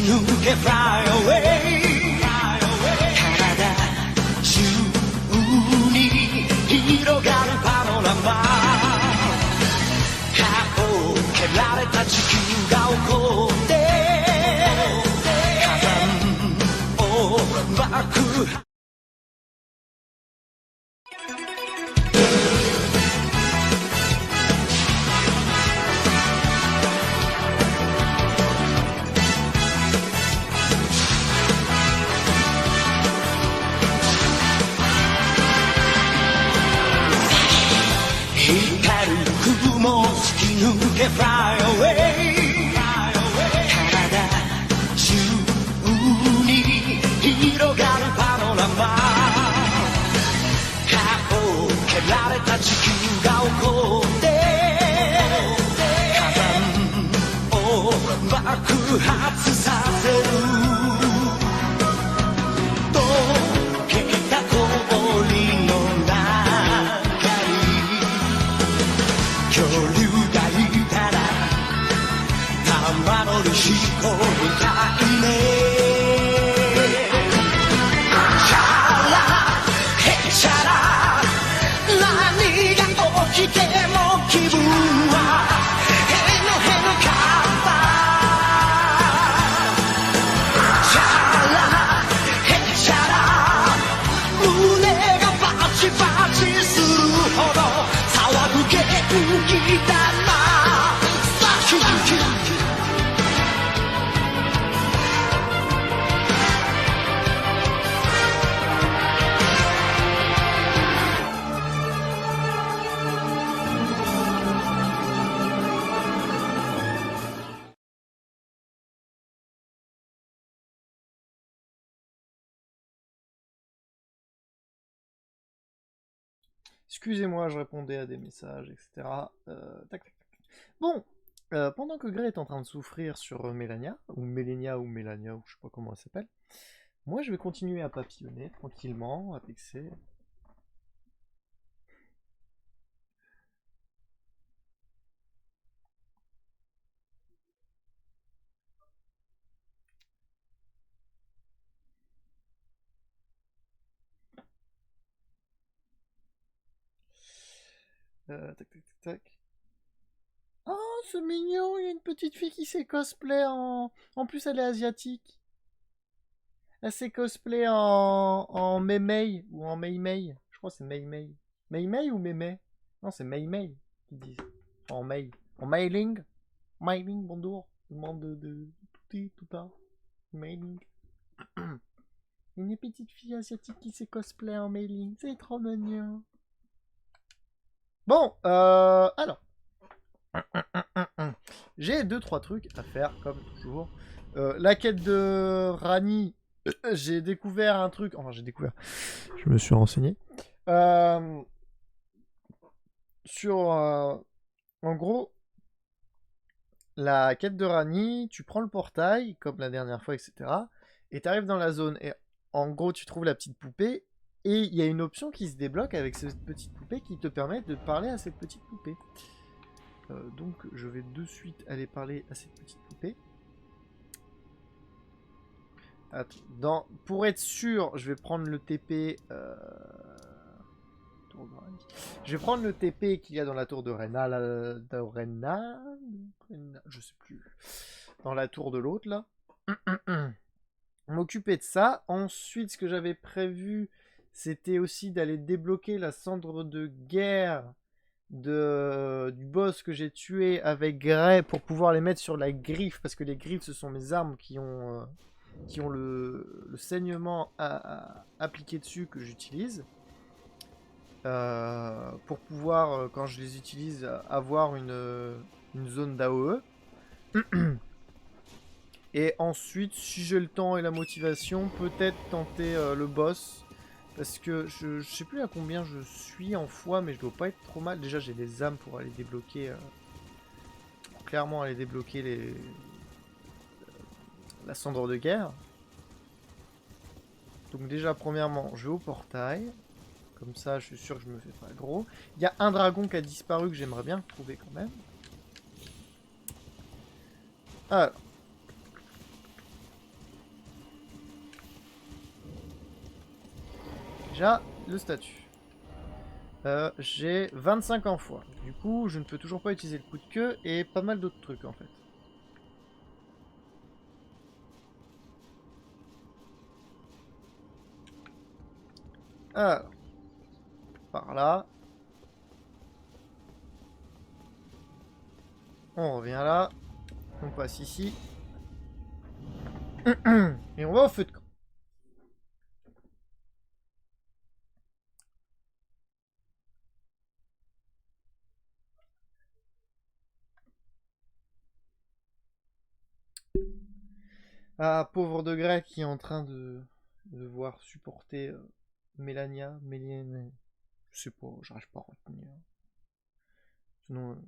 抜け Fly away 体中に広がるパノラマ歯を蹴られた地球が起こって火山を爆破雲突き抜け Fly away 体中に広がるパノラマ歯を蹴られた地球が起こって火山を爆発させる溶けた氷の恐竜がいたら玉乗り飛行みたいねチャラヘチャラ何が起きても気分はへのへのかったチャラヘチャラ胸がバチバチするほど騒ぐ元気だなキュキュキュExcusez-moi, je répondais à des messages, etc. Tac, tac, tac. Bon, pendant que Grey est en train de souffrir sur Mélania, ou Mélania, ou Mélania, ou je sais pas comment elle s'appelle, moi je vais continuer à papillonner tranquillement avec ces... tac, tac, tac, tac. Oh, c'est mignon, il y a une petite fille qui s'est cosplay en... En plus, elle est asiatique. Elle s'est cosplay en Mei ou en Mei. Je crois que c'est Mei. Mei ou Mei? Non, c'est Mei qu'ils disent. En Mei. En Mailing. Mailing, bonjour. Demande de tout tard. Mailing. Une petite fille asiatique qui s'est cosplay en Mailing. C'est trop mignon. Bon, alors. J'ai 2-3 trucs à faire, comme toujours. La quête de Rani, j'ai découvert un truc. Enfin, j'ai découvert. Je me suis renseigné. Sur. En gros, la quête de Rani, tu prends le portail, comme la dernière fois, etc. Et tu arrives dans la zone. Et en gros, tu trouves la petite poupée. Et il y a une option qui se débloque avec cette petite poupée qui te permet de parler à cette petite poupée. Donc je vais de suite aller parler à cette petite poupée. Attends, pour être sûr, je vais prendre le TP. Je vais prendre le TP qu'il y a dans la tour de Rena. Je sais plus. Dans la tour de l'autre là. M'occuper de ça. Ensuite, ce que j'avais prévu, c'était aussi d'aller débloquer la cendre de guerre du boss que j'ai tué avec Grey pour pouvoir les mettre sur la griffe, parce que les griffes ce sont mes armes qui ont le saignement appliqué dessus que j'utilise pour pouvoir quand je les utilise avoir une zone d'AOE. Et ensuite, si j'ai le temps et la motivation, peut-être tenter le boss. Parce que je sais plus à combien je suis en fois, mais je dois pas être trop mal. Déjà, j'ai des âmes pour aller débloquer... pour clairement aller débloquer la cendre de guerre. Donc déjà, premièrement, je vais au portail. Comme ça, je suis sûr que je me fais pas gros. Il y a un dragon qui a disparu que j'aimerais bien retrouver quand même. Alors. Déjà, le statut. J'ai 25 en foi. Du coup, je ne peux toujours pas utiliser le coup de queue et pas mal d'autres trucs en fait. Alors, par là. On revient là. On passe ici. Et on va au feu de camp. Ah, pauvre de Grec qui est en train de devoir supporter Mélania. Je sais pas, j'arrive pas à retenir. Sinon,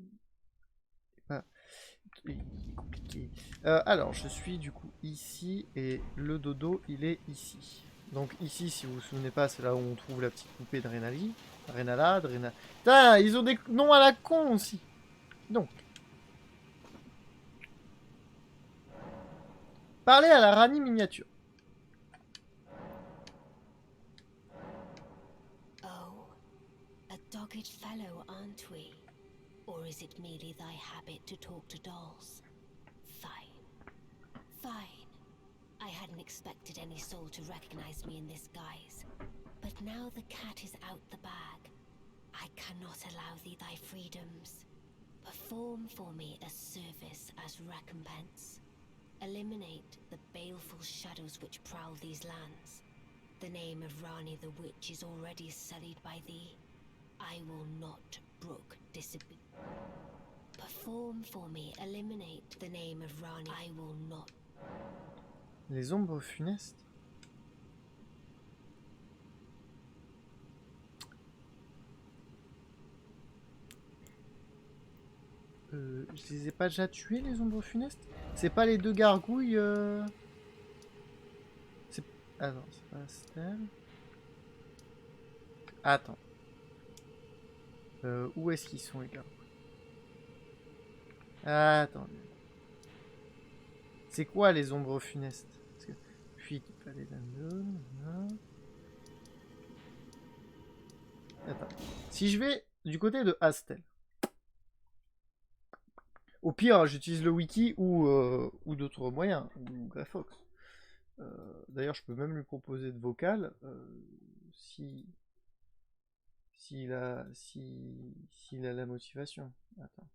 il est compliqué. Alors, je suis du coup ici et le dodo, il est ici. Donc ici, si vous vous souvenez pas, c'est là où on trouve la petite poupée de Renali. Renala, Drena... Putain, ils ont des noms à la con aussi. Donc. Parlez à la Rani miniature. Oh, a dogged fellow, aren't we? Or is it merely thy habit to talk to dolls? Fine. Fine. I hadn't expected any soul to recognize me in this guise. But now the cat is out the bag. I cannot allow thee thy freedoms. Perform for me a service as recompense. Eliminate the baleful shadows which prowl these lands. The name of Rani the Witch is already sullied by thee. I will not brook disobedience. Perform for me, eliminate the name of Rani. I will not. Les ombres funestes. Je les ai pas déjà tués, les ombres funestes? C'est pas les deux gargouilles C'est... Ah non, c'est pas Astel. Attends. Où est-ce qu'ils sont, les gargouilles? Attendez. C'est quoi les ombres funestes? Parce que... Puis, palais d'Andon... Attends. Si je vais du côté de Astel. Au pire, j'utilise le wiki ou d'autres moyens, ou Greyfox. D'ailleurs, je peux même lui proposer de vocal s'il a la motivation. Attends.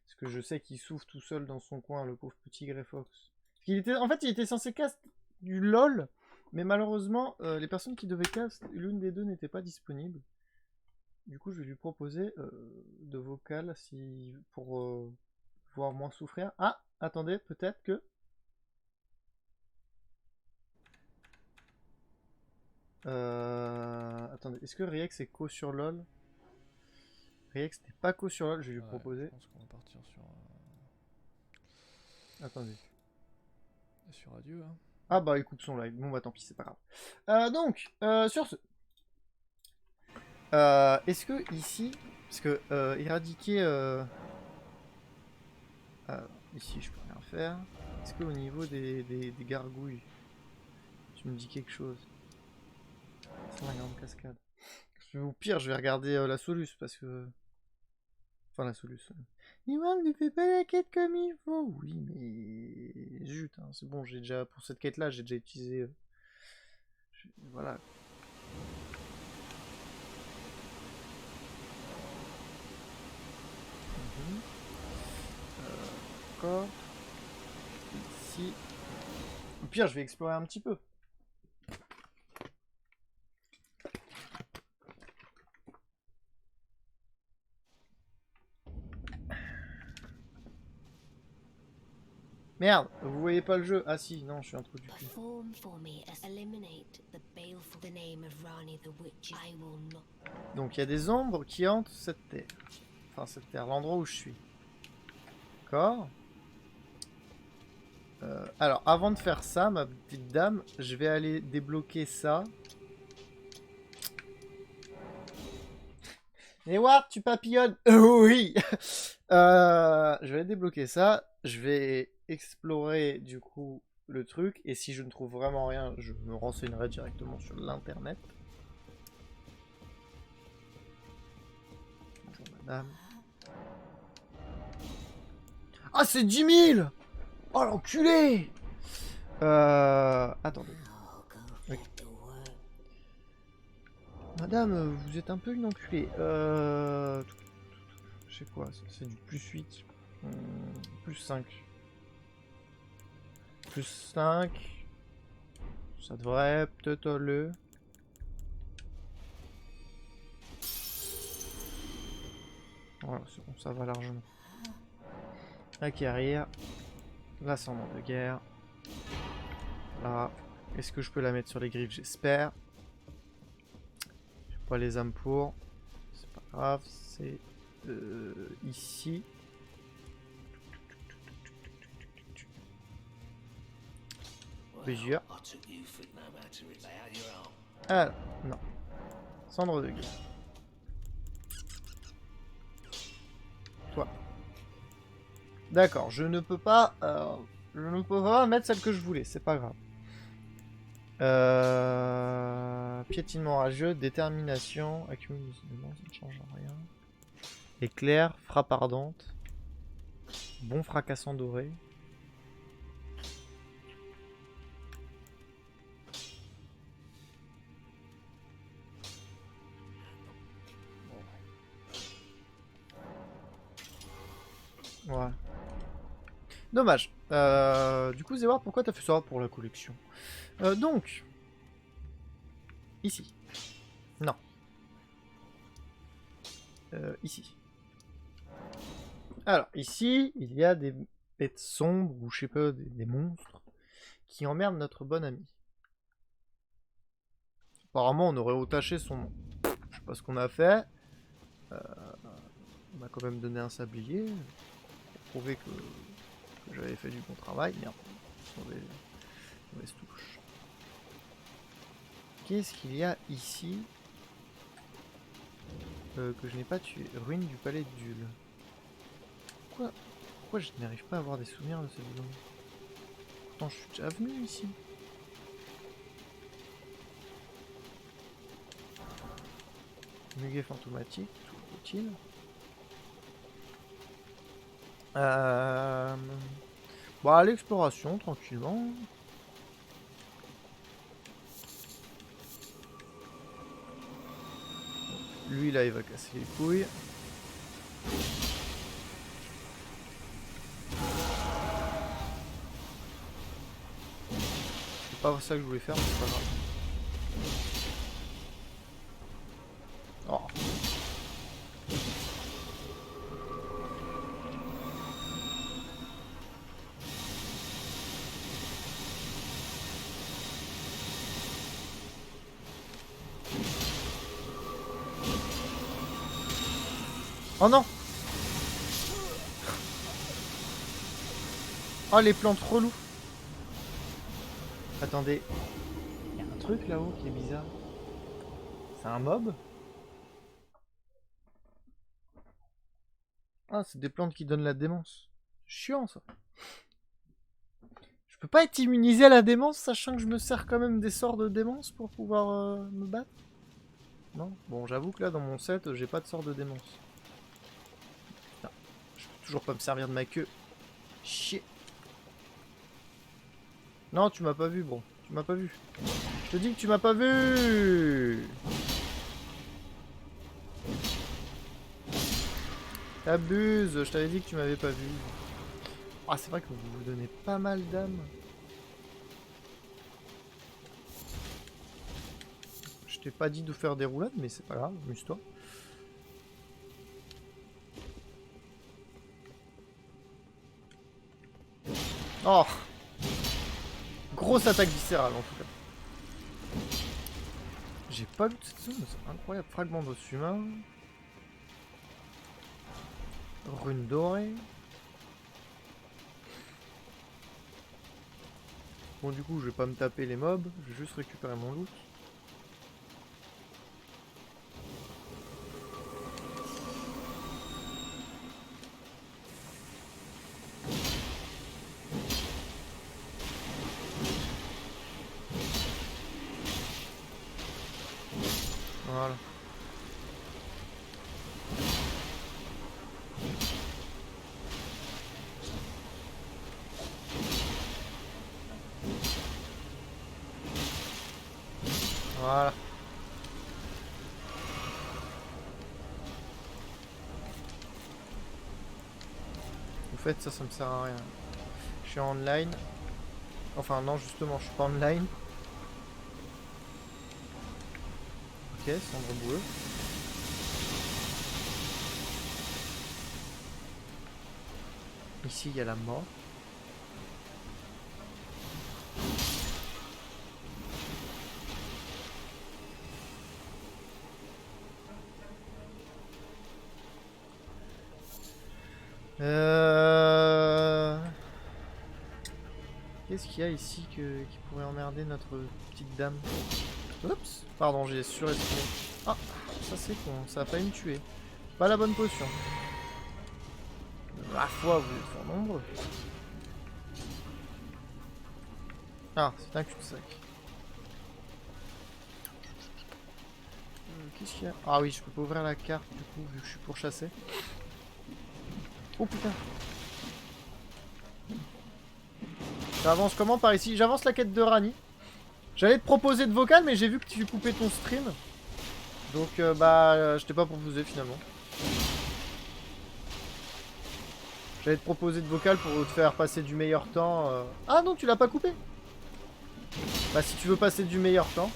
Parce que je sais qu'il souffre tout seul dans son coin, le pauvre petit Greyfox. En fait, il était censé cast du LOL, mais malheureusement, les personnes qui devaient cast, l'une des deux n'était pas disponible. Du coup, je vais lui proposer de vocal pour pouvoir moins souffrir. Ah, attendez, peut-être que... Attendez, est-ce que Riex est co sur LoL? Riex n'est pas co sur LoL, je vais lui proposer. Je pense qu'on va partir sur... Attendez. Sur adieu, hein. Ah bah il coupe son live, bon bah tant pis, c'est pas grave. Donc, sur ce... est-ce que ici... Parce que éradiquer... ici je peux rien faire. Est-ce qu'au niveau des gargouilles, tu me dis quelque chose? C'est la grande cascade. Au pire, je vais regarder la Solus parce que. Enfin, la Solus. Iwan ne fait pas la quête comme il faut. Oui, mais. Zut, hein, c'est bon, j'ai déjà. Pour cette quête-là, j'ai déjà utilisé. Voilà. D'accord. Ici. Au pire, je vais explorer un petit peu. Merde, vous voyez pas le jeu? Ah si, non, je suis un trou du cul. Donc il y a des ombres qui hantent cette terre. Enfin cette terre, l'endroit où je suis. D'accord. Alors avant de faire ça, ma petite dame, je vais aller débloquer ça. Et Ward, tu papillonnes? Oui. Je vais débloquer ça. Je vais explorer du coup le truc. Et si je ne trouve vraiment rien, je me renseignerai directement sur l'internet. Dame. Ah, c'est 10 000! Oh, l'enculé! Attendez. Oui. Madame, vous êtes un peu une enculée. Je sais quoi, c'est du plus 8. Plus 5. Plus 5. Ça devrait peut-être le... Voilà, c'est bon, ça va largement. Acquérir. L'ascendant de guerre. Là. Est-ce que je peux la mettre sur les griffes? J'espère. J'ai pas les âmes pour. C'est pas grave. C'est ici. Plusieurs. Ah non. Cendre de guerre. Toi. D'accord, je ne peux pas mettre celle que je voulais, c'est pas grave. Piétinement rageux, détermination, accumule ça ne change rien. Éclair, frappe ardente, bon fracassant doré. Ouais. Dommage. Du coup, Zéwar, pourquoi t'as fait ça pour la collection? Donc. Ici. Non. Ici. Alors, ici, il y a des bêtes sombres, ou je sais pas, des monstres, qui emmerdent notre bon ami. Apparemment, on aurait otaché son nom. Je sais pas ce qu'on a fait. On m'a quand même donné un sablier. Pour prouver que j'avais fait du bon travail. Merde. Mauvaise touche. Qu'est-ce qu'il y a ici que je n'ai pas tué? Ruine du palais d'Ul. Pourquoi je n'arrive pas à avoir des souvenirs de cette zone? Pourtant, je suis déjà venu ici. Muguet fantomatique, tout utile. Bon, l'exploration, tranquillement. Lui, là, il va casser les couilles. C'est pas ça que je voulais faire, mais c'est pas grave. Oh. Oh non! Oh, les plantes reloues! Attendez. Il y a un truc là-haut qui est bizarre. C'est un mob? Ah, c'est des plantes qui donnent la démence. Chiant, ça. Je peux pas être immunisé à la démence, sachant que je me sers quand même des sorts de démence pour pouvoir me battre? Non? Bon, j'avoue que là, dans mon set, j'ai pas de sort de démence. Putain, je peux toujours pas me servir de ma queue. Chier. Non, tu m'as pas vu, bro. Tu m'as pas vu. Je te dis que tu m'as pas vu. T'abuses, je t'avais dit que tu m'avais pas vu. Ah, c'est vrai que vous vous donnez pas mal d'âme. Je t'ai pas dit de faire des roulades, mais c'est pas grave, amuse-toi. Oh! Grosse attaque viscérale en tout cas. J'ai pas vu de cette zone, c'est incroyable. Fragment d'os humain. Rune dorée. Bon, du coup, je vais pas me taper les mobs, je vais juste récupérer mon loot. Voilà. Voilà. Au fait, ça me sert à rien. Je suis en online. Enfin, non, justement, je suis pas online. Ok, cendre bleue. Ici, il y a la mort. Qu'est-ce qu'il y a ici qui pourrait emmerder notre petite dame? Oups, pardon, j'ai surestimé. Ah, ça c'est con, ça a failli me tuer. Pas la bonne potion. La foi, vous êtes fort nombreux. Ah, c'est un cul-de-sac. Qu'est-ce qu'il y a? Ah oui, je peux pas ouvrir la carte du coup, vu que je suis pourchassé. Oh putain. J'avance comment par ici? J'avance la quête de Rani. J'allais te proposer de vocal, mais j'ai vu que tu coupais ton stream. Donc je t'ai pas proposé finalement. J'allais te proposer de vocal pour te faire passer du meilleur temps. Ah non, tu l'as pas coupé. Bah si tu veux passer du meilleur temps.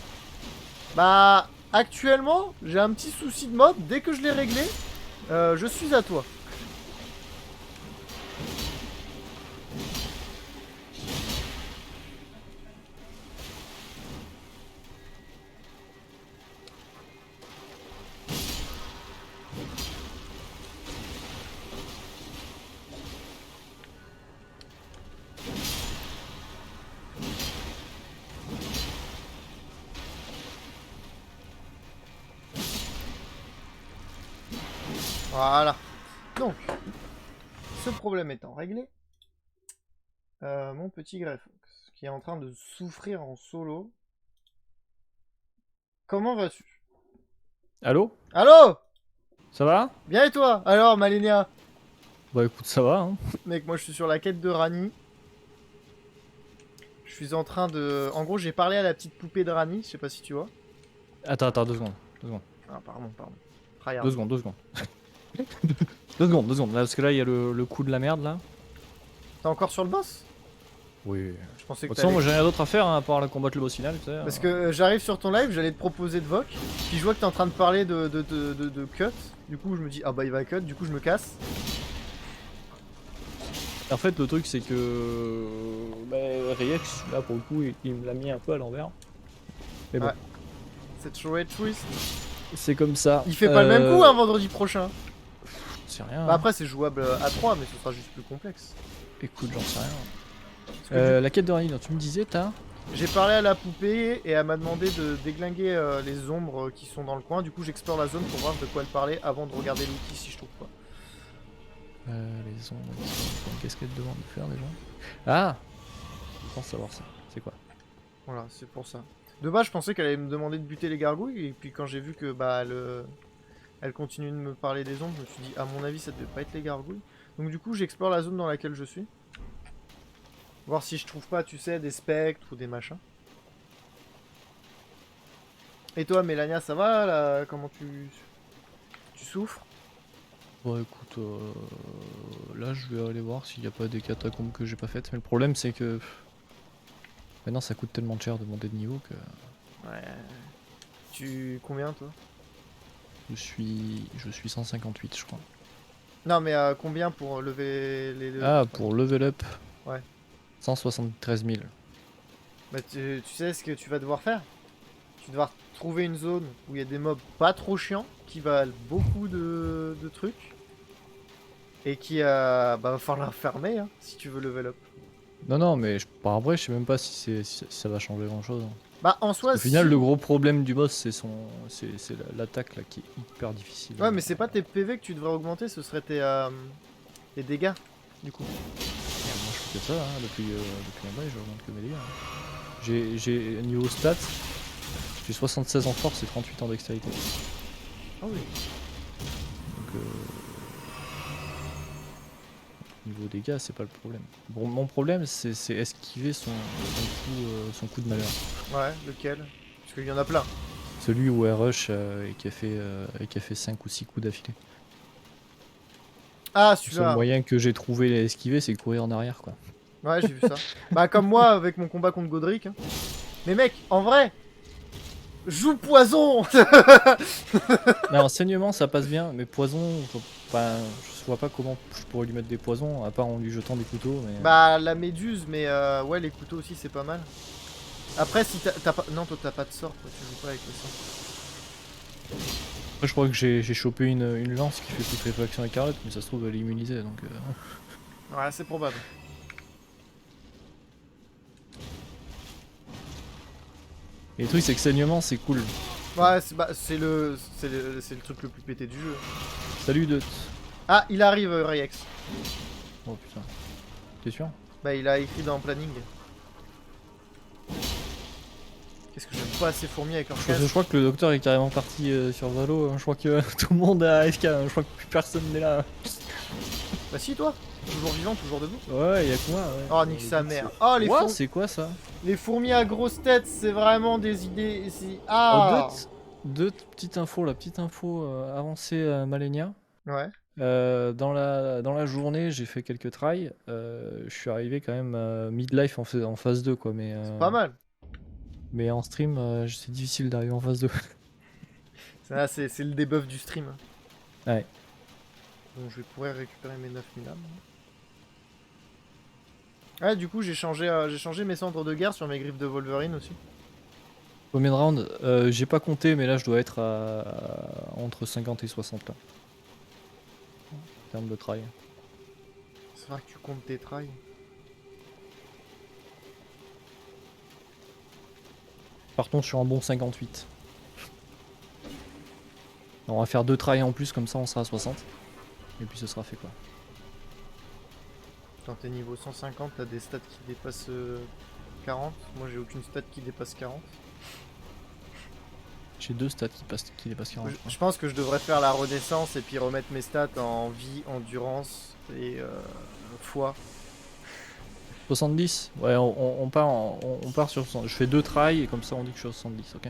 Bah actuellement, j'ai un petit souci de mob. Dès que je l'ai réglé, je suis à toi. Voilà. Donc, ce problème étant réglé, mon petit Greffox, qui est en train de souffrir en solo. Comment vas-tu? Allô? Allô? Ça va? Bien et toi? Alors, Malenia? Bah écoute, ça va, hein. Mec, moi je suis sur la quête de Rani. Je suis en train de... En gros, j'ai parlé à la petite poupée de Rani, je sais pas si tu vois. Attends, 2 secondes. 2 secondes. Ah, pardon. Tryhard. 2 secondes, 2 secondes. 2 secondes. Là, parce que là, il y a le coup de la merde, là. T'es encore sur le boss? Oui. Je pensais De que toute façon, moi, t'allais... j'ai rien d'autre à faire, hein, à part la combattre le boss final, tu sais. Parce que j'arrive sur ton live, j'allais te proposer de voc, puis je vois que t'es en train de parler de cut. Du coup, je me dis, ah bah il va cut, du coup je me casse. En fait, le truc, c'est que... Rex, là, pour le coup, il me l'a mis un peu à l'envers. Mais bon. Ouais. C'est toujours twist. C'est comme ça. Il fait pas le même coup, hein, vendredi prochain. C'est rien. Bah après, c'est jouable à 3, mais ce sera juste plus complexe. Écoute, j'en sais rien. Parce que La quête de Rani, tu me disais, t'as... j'ai parlé à la poupée et elle m'a demandé de déglinguer les ombres qui sont dans le coin. Du coup, j'explore la zone pour voir de quoi elle parlait avant de regarder l'outil si je trouve pas. Les ombres, qu'est-ce qu'elle te demande de faire déjà? Ah! Je pense savoir ça. C'est quoi? Voilà, c'est pour ça. De base, je pensais qu'elle allait me demander de buter les gargouilles, et puis quand j'ai vu que bah elle continue de me parler des ombres, je me suis dit, à mon avis, ça devait pas être les gargouilles. Donc du coup, j'explore la zone dans laquelle je suis. Voir si je trouve pas, tu sais, des spectres ou des machins. Et toi, Mélania, ça va là? Comment tu souffres? Bon écoute, là je vais aller voir s'il n'y a pas des catacombes que j'ai pas faites, mais le problème c'est que maintenant ça coûte tellement cher de monter de niveau que Ouais. Combien toi? je suis 158 je crois. Non mais combien pour lever les... Ah pour level up. Ouais. 173 000. Bah tu sais ce que tu vas devoir faire? Tu vas devoir trouver une zone où il y a des mobs pas trop chiants, qui valent beaucoup de trucs. Et qui va falloir fermer hein, si tu veux level up. Non mais par vrai je sais même pas si ça va changer grand chose. Bah en soi Au final si... le gros problème du boss c'est l'attaque là qui est hyper difficile. Ouais mais c'est pas tes PV que tu devrais augmenter, ce serait tes dégâts du coup. Moi je fais que ça hein, depuis un bail j'augmente que mes dégâts. Hein. J'ai niveau stats, j'ai 76 en force et 38 en dextérité. Ah oui. Donc niveau dégâts c'est pas le problème. Bon, mon problème c'est esquiver son coup de malheur. Ouais, lequel? Parce qu'il y en a plein. Celui où elle rush et qui a fait 5 ou 6 coups d'affilée. Ah, Le seul celui-là. moyen que j'ai trouvé à esquiver, c'est courir en arrière, quoi. Ouais, j'ai vu ça. Bah, comme moi avec mon combat contre Godric. Hein. Mais mec, en vrai, joue poison. Mais enseignement, ça passe bien, mais poison, enfin, je vois pas comment je pourrais lui mettre des poisons, à part en lui jetant des couteaux. Mais... Bah, la méduse, mais ouais, les couteaux aussi, c'est pas mal. Après, si t'as pas. Non, toi, t'as pas de sort, toi, tu joues pas avec le sort. Après, je crois que j'ai chopé une lance qui fait putréfaction écarlate, mais ça se trouve, elle est immunisée, donc... Ouais, c'est probable. Et le truc, c'est que saignement, c'est cool. Ouais, c'est le truc le plus pété du jeu. Salut, Dot. Ah, il arrive, Reyex. Oh putain. T'es sûr? Bah, il a écrit dans le planning. Qu'est-ce que j'aime pas ces fourmis avec leur Je casque. crois que le docteur est carrément parti sur Valo. Je crois que tout le monde a AFK. Je crois que plus personne n'est là. Bah, si, toi. Toujours vivant, toujours debout. Ouais, y'a que moi. Ouais. Oh, nique sa mère. Oh, Ouah, c'est quoi ça? les fourmis à grosse tête, c'est vraiment des idées. Ah! Oh, deux petites infos. La petite info avancée à Malenia. Ouais. Dans la journée, j'ai fait quelques tries. Je suis arrivé quand même midlife en phase 2, quoi. Mais, C'est pas mal. mais en stream, c'est difficile d'arriver en phase 2. Ça, c'est le debuff du stream. Ouais. Bon, je vais pouvoir récupérer mes 9000 âmes. Ouais, du coup, j'ai changé mes centres de guerre sur mes griffes de Wolverine aussi. Combien de rounds? J'ai pas compté, mais là je dois être entre 50 et 60 là. En termes de try. C'est vrai que tu comptes tes trails. Partons sur un bon 58. On va faire 2 tries en plus, comme ça on sera à 60. Et puis ce sera fait, quoi. Quand t'es niveau 150, t'as des stats qui dépassent 40. Moi, j'ai aucune stat qui dépasse 40. J'ai 2 stats qui dépassent 40. Je pense que je devrais faire la renaissance et puis remettre mes stats en vie, endurance et foi. 70? Ouais, on part sur 60. Je fais 2 tries et comme ça on dit que je suis à 70, ok?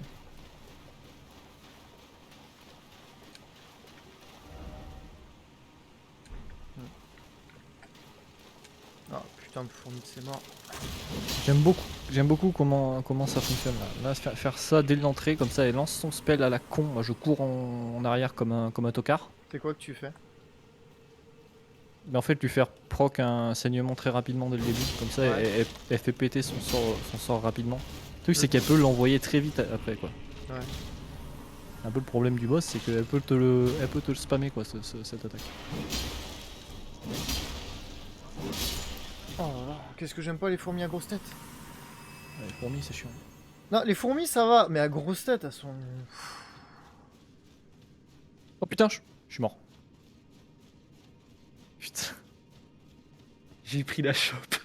Ah putain de fourmi, c'est mort. J'aime beaucoup comment ça fonctionne là. Là, faire ça dès l'entrée, comme ça, elle lance son spell à la con. Moi, je cours en arrière comme un tocard. C'est quoi que tu fais? Mais en fait, lui faire proc un saignement très rapidement dès le début. Comme ça, Ouais. elle fait péter son sort rapidement. Le truc, c'est qu'elle peut l'envoyer très vite après, quoi. Ouais. Un peu le problème du boss, c'est qu'elle peut te le spammer, quoi, cette attaque. Oh là là, qu'est-ce que j'aime pas les fourmis à grosse tête. Ouais, les fourmis, c'est chiant. Non, les fourmis ça va, mais à grosse tête elles sont. Oh putain, je suis mort. Putain. J'ai pris la chope.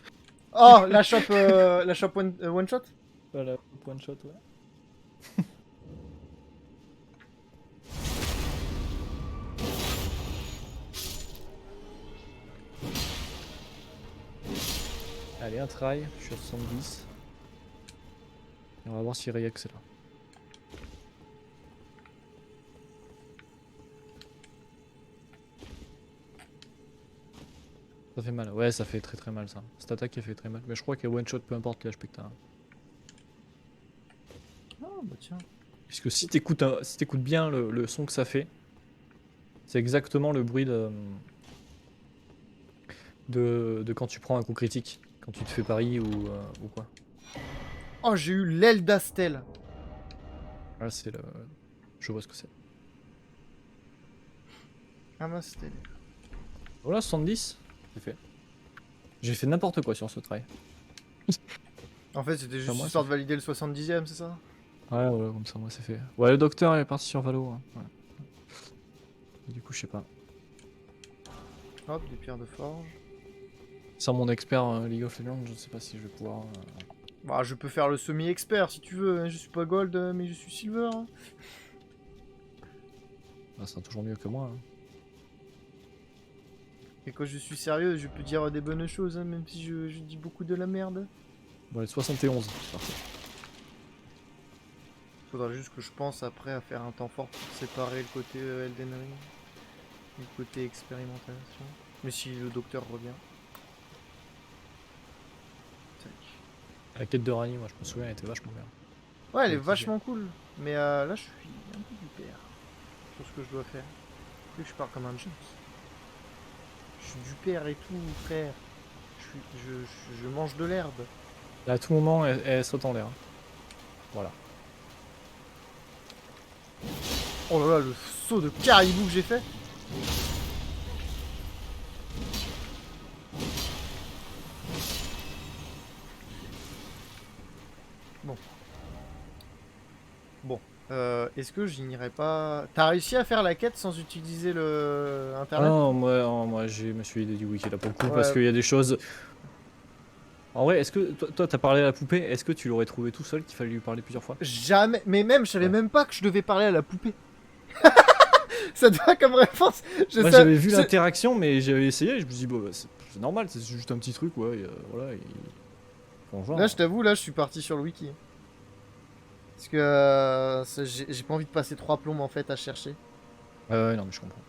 Oh, la chope one shot. Voilà, point shot, ouais. Allez, un try, je suis à 70. Et on va voir si Reyex est là. Ça fait mal, ouais, ça fait très mal ça. Cette attaque elle fait très mal, mais je crois qu'elle one shot peu importe l'HP que t'as. Oh bah tiens. Puisque si t'écoutes bien le son que ça fait, c'est exactement le bruit de quand tu prends un coup critique, quand tu te fais pari ou quoi. Oh, j'ai eu l'aile d'Astel. Là c'est le... Je vois ce que c'est. Amastel. Voilà, 70, c'est fait. J'ai fait n'importe quoi sur ce try. En fait, c'était juste moi, histoire de valider le 70ème, c'est ça? Ouais, voilà, comme ça, moi c'est fait. Ouais, le docteur est parti sur Valo. Hein. Ouais. Du coup, je sais pas. Hop, des pierres de forge. Sans mon expert League of Legends, je ne sais pas si je vais pouvoir. Bah, je peux faire le semi-expert si tu veux. Hein. Je suis pas gold, mais je suis silver. Hein. Ça sera toujours mieux que moi. Hein. Et quand je suis sérieux, je peux dire des bonnes choses, hein, même si je dis beaucoup de la merde. Bon, allez, 71, c'est parfait. Faudra juste que je pense après à faire un temps fort pour séparer le côté Elden Ring et le côté expérimentation. Mais si le docteur revient. Tac. La quête de Rani, moi je me souviens, elle était vachement bien. Ouais, elle est Ouais, c'est vachement cool. Mais là, je suis un peu du père sur ce que je dois faire. Vu que je parle comme un Jones. Je suis du père et tout, frère. Je mange de l'herbe. Là, à tout moment, elle saute en l'air. Hein. Voilà. Oh là là, le saut de caribou que j'ai fait. Bon. Bon. Est-ce que je n'irai pas... T'as réussi à faire la quête sans utiliser le Ah internet? non, moi je me suis aidé du wiki là pour le coup, Ouais. parce qu'il y a des choses... En vrai, est-ce que toi t'as parlé à la poupée, est-ce que tu l'aurais trouvé tout seul qu'il fallait lui parler plusieurs fois? Jamais. Mais même, je savais Ouais. même pas que je devais parler à la poupée. Ça te va comme réponse? Moi j'avais vu l'interaction, mais j'avais essayé et je me suis dit, bon, bah, c'est normal, c'est juste un petit truc, ouais, voilà. Bon, genre, Là, je t'avoue, là, je suis parti sur le wiki. Parce que j'ai pas envie de passer 3 plombes en fait à chercher. ouais, non, mais je comprends.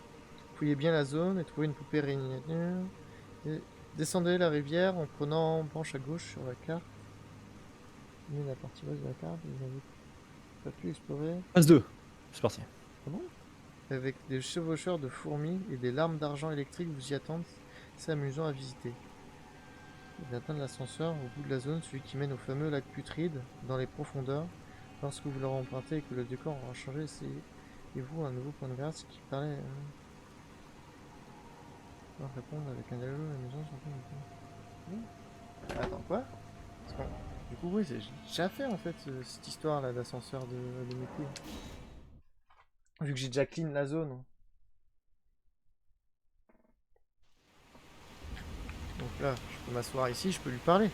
Fouillez bien la zone et trouvez une poupée réunionnée. Et descendez la rivière en prenant branche à gauche sur la carte. Venez la partie ouest de la carte, vous n'avez pas pu explorer. Phase 2, c'est parti. Ah bon? Avec des chevaucheurs de fourmis et des larmes d'argent électriques vous y attendent. C'est amusant à visiter. D'atteindre l'ascenseur au bout de la zone, celui qui mène au fameux lac putride, dans les profondeurs. Lorsque vous l'aurez emprunté et que le décor aura changé, essayez-vous un nouveau point de grâce qui paraît... répondre avec un dialogue amusant sur le... Attends, quoi? Parce que, du coup, oui, j'ai déjà fait en fait cette histoire là d'ascenseur de mes couilles. Vu que j'ai déjà clean la zone. Donc là, je peux m'asseoir ici, je peux lui parler.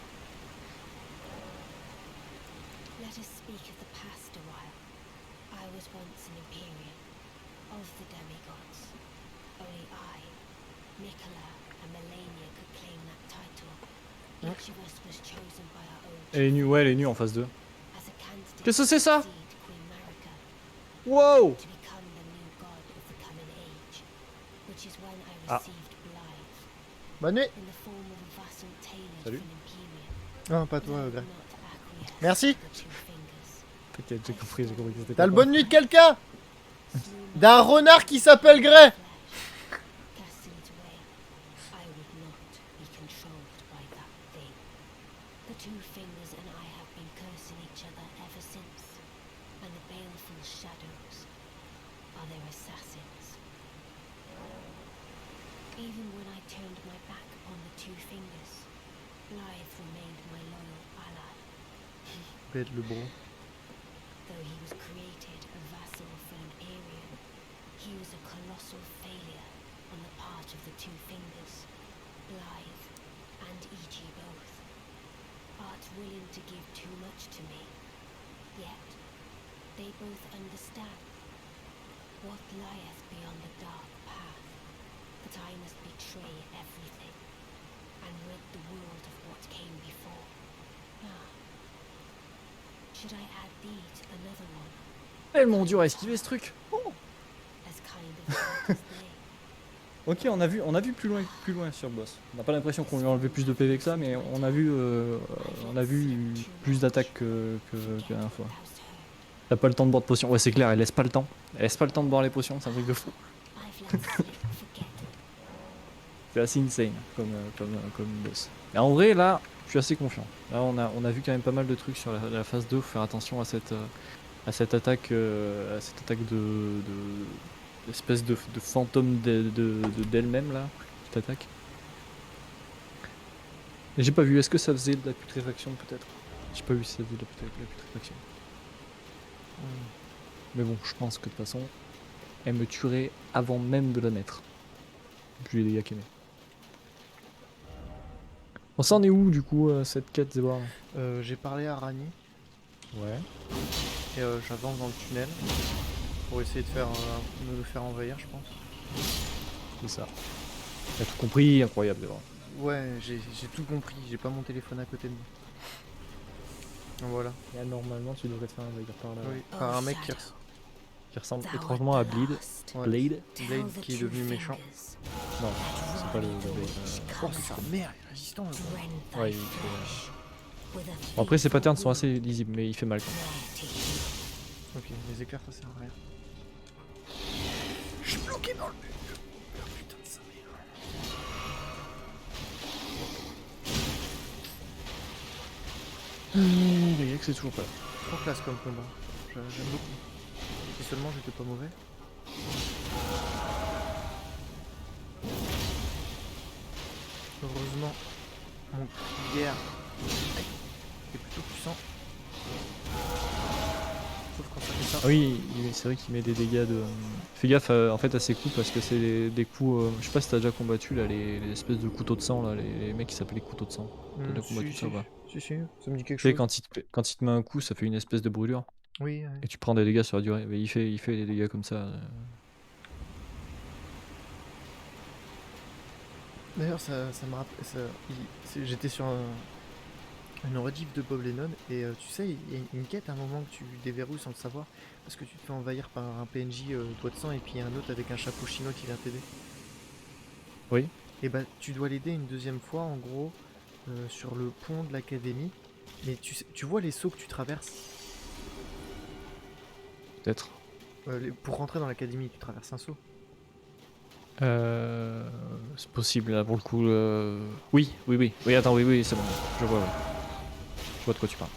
Let us speak of the past a while. I was once an Empyrean of the demigods. Only I, Nicola, and Melania could claim that title. Each of us was chosen by our own Elle est nue, ouais, elle est nue en phase 2. as a candidate Qu'est-ce que c'est ça? to succeed Queen Marika, Wow! to become the new god of the coming age, which is when I Ah. received Blythe Bonne nuit! in the form of a vassal tailored Salut. from Empyrean. Non, pas toi, Though Greg. not acquiesced Merci. to the two fingers. T'inquiète, j'ai compris que c'était T'as pas le toi. bonne nuit de quelqu'un? Slew my D'un renard qui s'appelle Gray! Casting it away, I would not be controlled by that thing. The two fingers and I have been cursing each other ever since, and the baleful shadows are their assassins. Even when I turned my back upon the two fingers, Blythe remained my loyal ally. Bête le bro. Though he was created a vassal for Empyrean, he was a colossal failure on the part of the two fingers, Blythe and E.G. both. Art willing to give too much to me, yet they both understand what lieth beyond the dark path, that I must betray everything and rid the world of what came before. Ah. Should I add thee to another one? Tellement dur à esquiver ce truc. As kind of hard as they? Ok, on a vu plus loin sur le boss. On n'a pas l'impression qu'on lui a enlevé plus de PV que ça, mais on a vu plus d'attaques que la dernière fois. T'as pas le temps de boire de potions. Ouais, c'est clair, elle laisse pas le temps. Elle laisse pas le temps de boire les potions, c'est un truc de fou. I've let slip forget. C'est assez insane comme boss. Et en vrai, là, je suis assez confiant. Là, on a vu quand même pas mal de trucs sur la phase 2. Faut faire attention à cette attaque, espèce de fantôme d'elle-même là, qui t'attaque. Et j'ai pas vu, est-ce que ça faisait de la putréfaction peut-être? J'ai pas vu si ça faisait de la putréfaction. Mais bon, je pense que de toute façon, elle me tuerait avant même de la mettre. Vu les dégâts qu'elle met. On s'en est où du coup, cette quête Zébar? J'ai parlé à Rani Ouais. et j'avance dans le tunnel pour essayer de me le faire envahir, je pense. C'est ça. T'as tout compris, incroyable Zébar. Ouais, j'ai tout compris, j'ai pas mon téléphone à côté de moi. Voilà. Et là, normalement, tu devrais te faire invadir par là. Oui, Oh, par un mec qui, Shadow, Qui ressemble thou étrangement à art the Bleed. last. Ouais. Blade. Tell Blade the qui est true devenu méchant. fingers Non, that c'est pas le Ronnie Blade. Lodge Oh comes putain, from. merde, il est résistant le gros. Rend thy Ouais, il fait, flesh with a Bon, après, ses fateful patterns sont assez wound lisibles, mais il fait mal. Quoi. there to heal. Ok, les éclairs ça sert à rien. Je suis bloqué dans le mur. Putain de sa mère. Il y a que c'est toujours pas là. Trop classe comme combat. J'aime beaucoup. Si seulement j'étais pas mauvais. Heureusement, mon hier est plutôt puissant. Sauf quand ça fait ça. Ah oui, c'est vrai qu'il met des dégâts de. Fais gaffe en fait à ses coups parce que c'est des coups. Je sais pas si t'as déjà combattu là les espèces de couteaux de sang là, les mecs qui s'appellent les couteaux de sang. T'as déjà combattu ça ou pas? Si, ça me dit quelque Tu sais, chose. quand il te met un coup, ça fait une espèce de brûlure Oui, et tu prends des dégâts sur la durée. Mais il fait des dégâts comme ça. D'ailleurs, ça me rappelle. J'étais sur une rediff de Bob Lennon et tu sais, il y a une quête à un moment que tu déverrouilles sans le savoir parce que tu te fais envahir par un PNJ doigt de sang et puis il y a un autre avec un chapeau chinois qui vient t'aider. Oui. Et bah, tu dois l'aider une deuxième fois en gros sur le pont de l'académie. Mais tu vois les sauts que tu traverses Peut-être. pour rentrer dans l'académie, tu traverses un saut. C'est possible là pour le coup. Oui, attends, oui, c'est bon. Je vois, ouais. Je vois de quoi tu parles.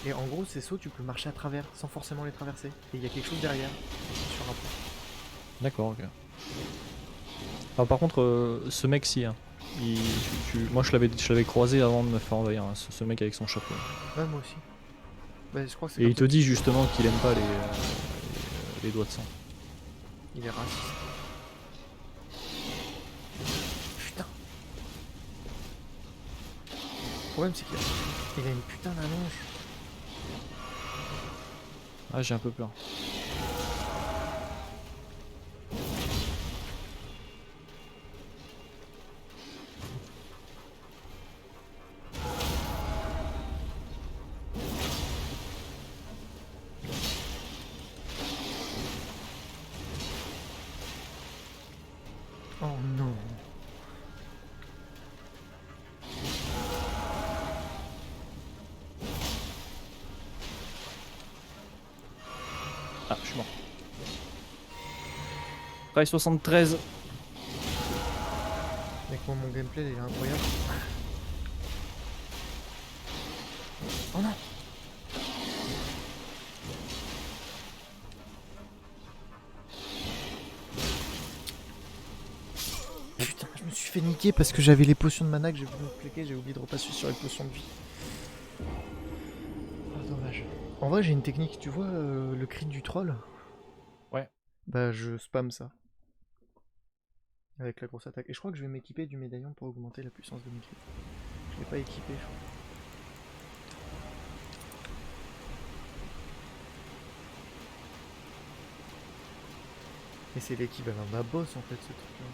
Et en gros, ces sauts, tu peux marcher à travers sans forcément les traverser. Et il y a quelque chose derrière sur un pont. D'accord, ok. Alors, par contre, ce mec-ci, hein, moi je l'avais croisé avant de me faire envahir, hein, ce mec avec son chapeau. Ouais, moi aussi. Bah, je crois que c'est Et comme il te ça dit justement qu'il aime pas les doigts de sang. qu'il est raciste. Putain. Le problème, c'est qu'il a une putain d'allonge. Ah, j'ai un peu peur. Oh non. Ah, je suis mort. Rail 73. Mec, moi, mon gameplay, il est incroyable. Oh non. Putain, je me suis fait niquer parce que j'avais les potions de mana que j'ai voulu me cliquer, j'ai oublié de repasser sur les potions de vie. Ah, dommage. En vrai, j'ai une technique, tu vois le cri du troll? Ouais. Bah, je spam ça. Avec la grosse attaque. Et je crois que je vais m'équiper du médaillon pour augmenter la puissance de mes cris. Je l'ai pas équipé, je crois. Et c'est l'équivalent d'un boss en fait, ce truc-là.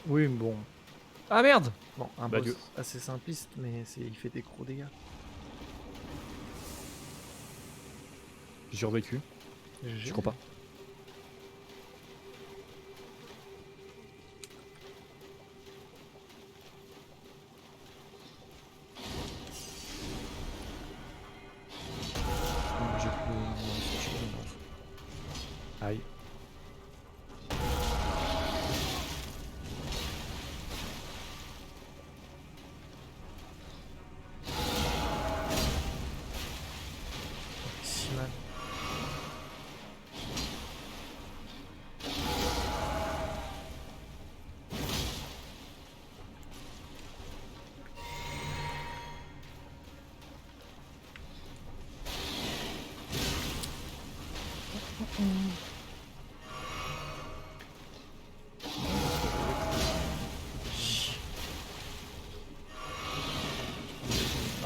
Oui, bon. Ah merde! Bon, un Bah, boss Dieu. assez simpliste, mais il fait des gros dégâts. J'ai survécu. Je crois pas. J'ai plus. Aïe. Si mal.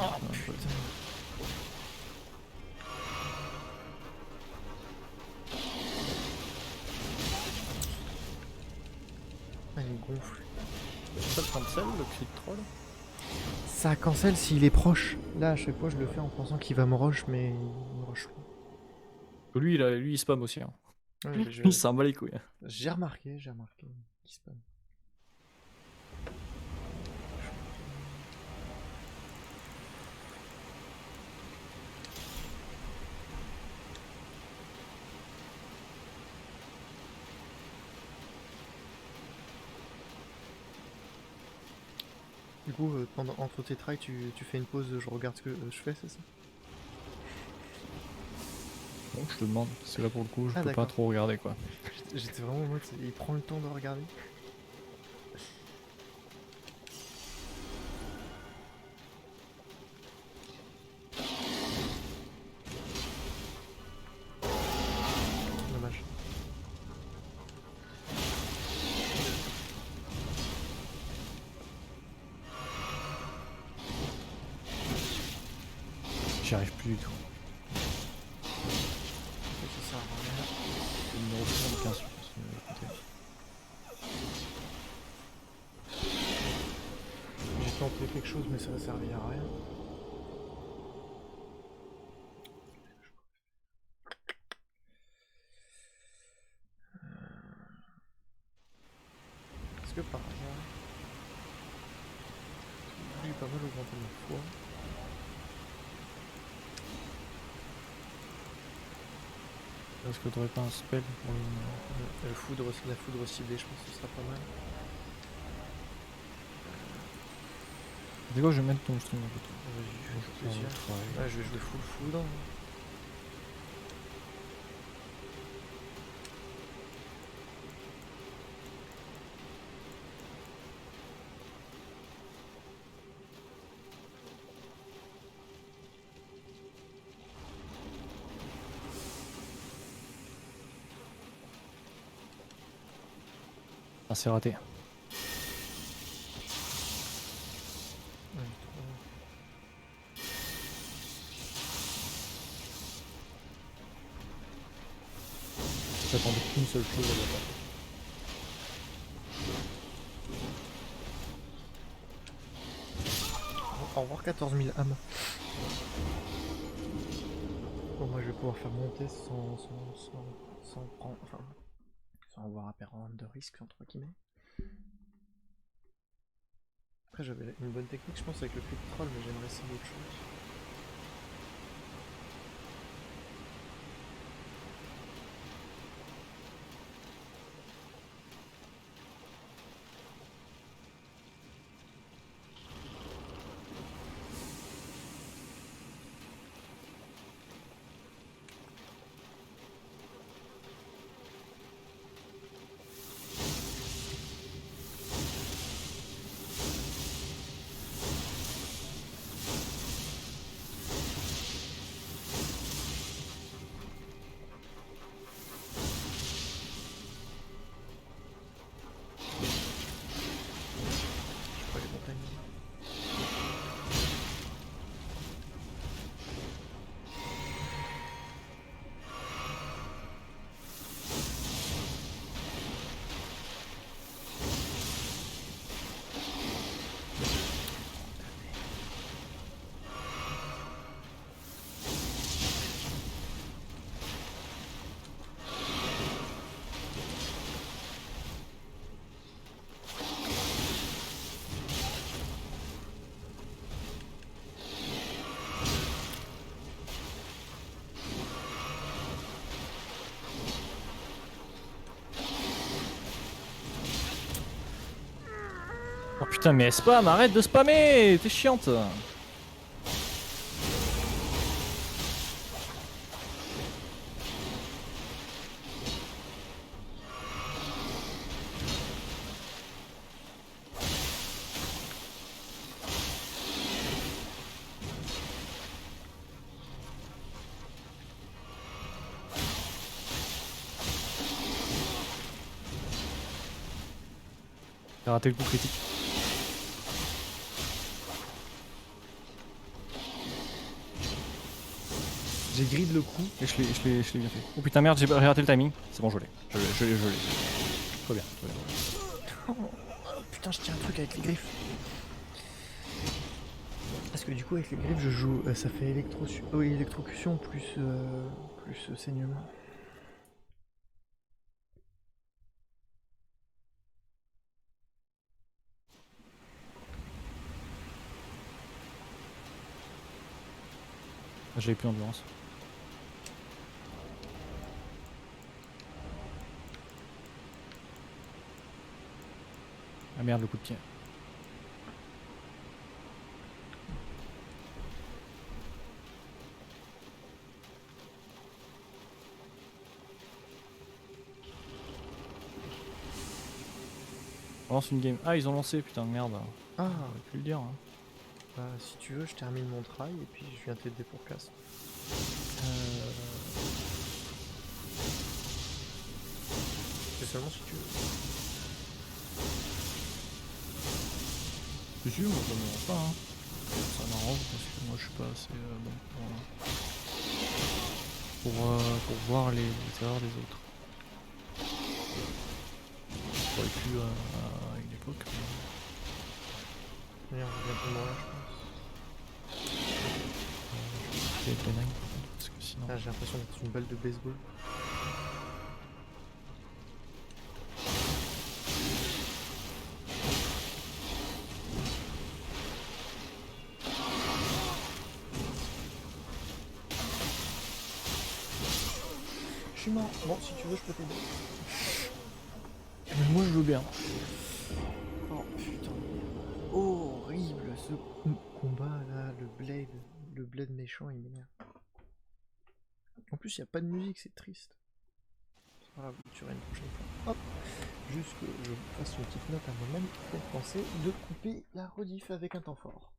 Oh putain. Ah, il me gonfle. C'est pas le cancel, le cri de troll? Ça cancel s'il est proche. Là, à chaque fois, je le fais en pensant qu'il va me rush, mais il me rush pas. Lui, il spam aussi. Hein. Ouais, mais Il s'en bat les couilles. j'ai remarqué qu'il spam. Du coup, entre tes tries, tu fais une pause, je regarde ce que je fais, c'est ça? Bon, je te demande, c'est là pour le coup, je Ah, peux pas d'accord. trop regarder quoi. J'étais vraiment en mode, il prend le temps de regarder. Dommage. J'y arrive plus du tout. Ça sert à rien. Le numéro 75, je pense que je vais compter. J'ai tenté quelque chose, mais ça va servir à rien. Est-ce que par hasard, j'ai pas mal augmenté ma foi. Est-ce que t'aurais pas un spell pour le... La foudre ciblée, je pense que ce sera pas mal. C'est quoi, je vais mettre ton stream en fait. Vas-y, je fais plaisir. Ouais. Ouais, je vais jouer full foudre. Ah, c'est raté. Ouais, J'attendais qu'une seule chose à la Au revoir 14 000 âmes. Bon, moi je vais pouvoir faire monter sans prendre. Enfin, sans avoir à perdre de risque, entre guillemets. Après, j'avais une bonne technique, je pense, avec le quick troll, mais j'aimerais essayer autre chose. Je crois les montagnes. Oh putain, mais spam, arrête de spammer, t'es chiante. T'as raté le coup critique. J'ai grid le coup et je l'ai bien fait. Oh putain merde, j'ai raté le timing. C'est bon, je l'ai. Je l'ai. Très bien, très bien. Oh, putain, je tiens un truc avec les griffes. que du coup avec les griffes je joue, ça fait électrocution plus saignement. J'avais plus endurance. Ah merde, le coup de pied. On lance une game. Ah, ils ont lancé, putain, merde. Ah, J'aurais pu le dire. Hein. bah si tu veux je termine mon trail et puis je viens t'aider pour cast. C'est seulement si tu veux. Si, si, moi ça me dérange pas. Hein. Ça m'arrange parce que moi je suis pas assez bon pour voir les erreurs des autres. J'aurais pu à une époque. Mais on va bientôt mourir je Je vais avec les nains, parce que sinon. pense. Ah, j'ai l'impression d'être une balle de baseball. Je suis mort. Bon, si tu veux, je peux t'aider. Mais moi je veux bien. Oh putain. Horrible ce combat là, le blade méchant, il m'énerve. En plus, il n'y a pas de musique, c'est triste. C'est pas grave, tu auras une prochaine fois. Hop. Juste que je fasse une petite note à moi-même pour penser de couper la rediff avec un temps fort.